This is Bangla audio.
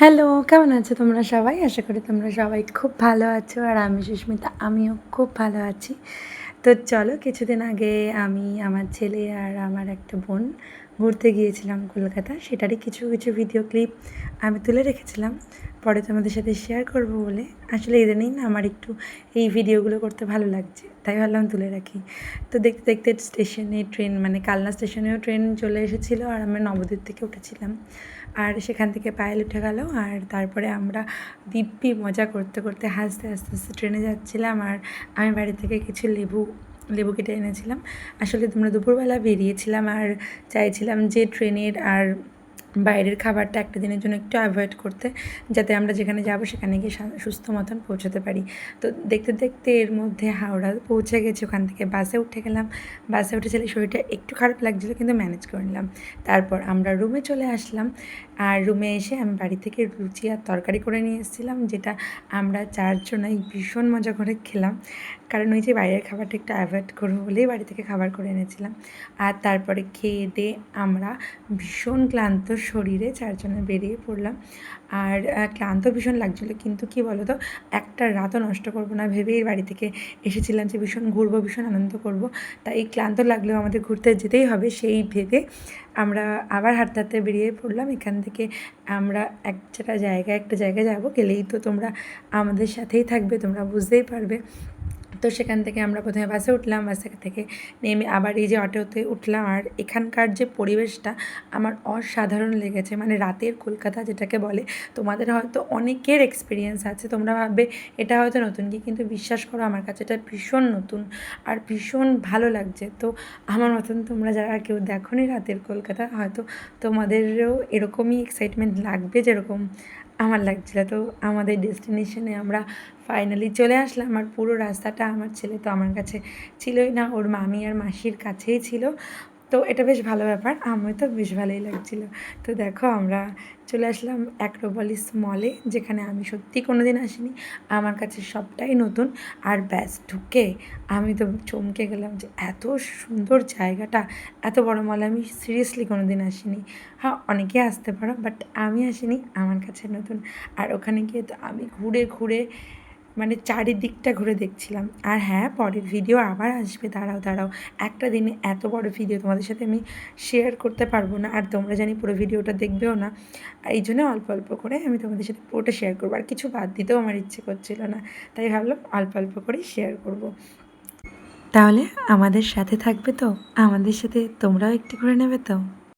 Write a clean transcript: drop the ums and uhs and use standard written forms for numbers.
হ্যালো, কেমন আছো তোমরা সবাই? আশা করি তোমরা সবাই খুব ভালো আছো। আর আমি সুস্মিতা, আমিও খুব ভালো আছি। তো চলো, কিছুদিন আগে আমি, আমার ছেলে আর আমার একটা বোন ঘুরতে গিয়েছিলাম কলকাতা। সেটারই কিছু কিছু ভিডিও ক্লিপ আমি তুলে রেখেছিলাম, পরে তোমাদের সাথে শেয়ার করব বলে। আসলে ইদানিং না আমার একটু এই ভিডিওগুলো করতে ভালো লাগছে, তাই ভাবলাম তুলে রাখি। তো দেখতে দেখতে স্টেশনে ট্রেন, মানে কালনা স্টেশনেও ট্রেন চলে এসেছিলো, আর আমরা নবদ্বীপ থেকে উঠেছিলাম। আর সেখান থেকে পায়েল উঠে গেল, আর তারপরে আমরা দিব্যি মজা করতে করতে হাসতে আস্তে আস্তে ট্রেনে যাচ্ছিলাম। আর আমি বাড়ি থেকে কিছু লেবু কেটে এনেছিলাম। আসলে তোমরা দুপুরবেলা বেরিয়েছিলাম, আর চাইছিলাম যে ট্রেনের আর বাইরের খাবারটা একটা দিনের জন্য একটু অ্যাভয়েড করতে, যাতে আমরা যেখানে যাবো সেখানে গিয়ে সুস্থ মতন পৌঁছতে পারি। তো দেখতে দেখতে এর মধ্যে হাওড়া পৌঁছে গেছি। ওখান থেকে বাসে উঠে গেলাম। বাসে উঠে ছেলে শরীরটা একটু খারাপ লাগছিলো, কিন্তু ম্যানেজ করে নিলাম। তারপর আমরা রুমে চলে আসলাম। আর রুমে এসে আমি বাড়ি থেকে লুচি আর তরকারি করে নিয়ে এসেছিলাম, যেটা আমরা চারজনাই ভীষণ মজা করে খেলাম। কারণ ওই যে বাইরের খাবারটা একটু অ্যাভয়েড করবো বলেই বাড়ি থেকে খাবার করে এনেছিলাম। আর তারপরে খেয়ে দিয়ে আমরা ভীষণ ক্লান্ত শরীরে চারজনে বেরিয়ে পড়লাম। আর ক্লান্ত ভীষণ লাগছিলো, কিন্তু কী বলো তো, একটা রাতও নষ্ট করবো না ভেবেই বাড়ি থেকে এসেছিলাম, যে ভীষণ ঘুরবো, ভীষণ আনন্দ করবো। তাই ক্লান্ত লাগলেও আমাদের ঘুরতে যেতেই হবে, সেই ভেবে আমরা আবার হাঁটতে হাঁটতে বেরিয়ে পড়লাম। এখান থেকে আমরা একটা জায়গায় যাব, গেলেই তো তোমরা আমাদের সাথেই থাকবে, তোমরা বুঝতেই পারবে। তো সেখান থেকে আমরা প্রথমে বাসে উঠলাম, বাসে থেকে নেমে আবার এই যে অটোতে উঠলাম। আর এখানকার যে পরিবেশটা আমার অসাধারণ লেগেছে, মানে রাতের কলকাতা যেটাকে বলে। তোমাদের হয়তো অনেকের এক্সপিরিয়েন্স আছে, তোমরা ভাববে এটা হয়তো নতুন কি, কিন্তু বিশ্বাস করো আমার কাছে এটা ভীষণ নতুন আর ভীষণ ভালো লাগছে। তো আমার মতন তোমরা যারা কেউ দেখোনি রাতের কলকাতা, হয়তো তোমাদেরও এরকমই এক্সাইটমেন্ট লাগবে যেরকম আমার লাগছিল। তো আমাদের ডেস্টিনেশনে আমরা ফাইনালি চলে আসলাম। আর পুরো রাস্তাটা আমার ছেলে তো আমার কাছে ছিলই না, ওর মামি আর মাসির কাছেই ছিল। তো এটা বেশ ভালো ব্যাপার, আমার তো বেশ ভালোই লাগছিলো। তো দেখো আমরা চলে আসলাম অ্যাক্রোপলিস মলে, যেখানে আমি সত্যি কোনো দিন আসিনি, আমার কাছে সবটাই নতুন। আর ব্যাস ঢুকে আমি তো চমকে গেলাম যে এত সুন্দর জায়গাটা, এত বড় মলে আমি সিরিয়াসলি কোনো দিন আসিনি। হ্যাঁ, অনেকে আসতে পারো, বাট আমি আসিনি, আমার কাছে নতুন। আর ওখানে গিয়ে তো আমি ঘুরে ঘুরে মানে চারিদিকটা ঘুরে দেখছিলাম। আর হ্যাঁ, পরের ভিডিও আবার আসবে, দাঁড়াও। একটা দিনে এত বড় ভিডিও তোমাদের সাথে আমি শেয়ার করতে পারবো না, আর তোমরা জানি পুরো ভিডিওটা দেখবেও না। এই জন্য অল্প অল্প করে আমি তোমাদের সাথে পুরোটা শেয়ার করবো, আর কিছু বাদ দিতেও আমার ইচ্ছে করছিল না, তাই ভাবলাম অল্প অল্প করেই শেয়ার করব। তাহলে আমাদের সাথে থাকবে তো? আমাদের সাথে তোমরাও একটু করে নেবে তো?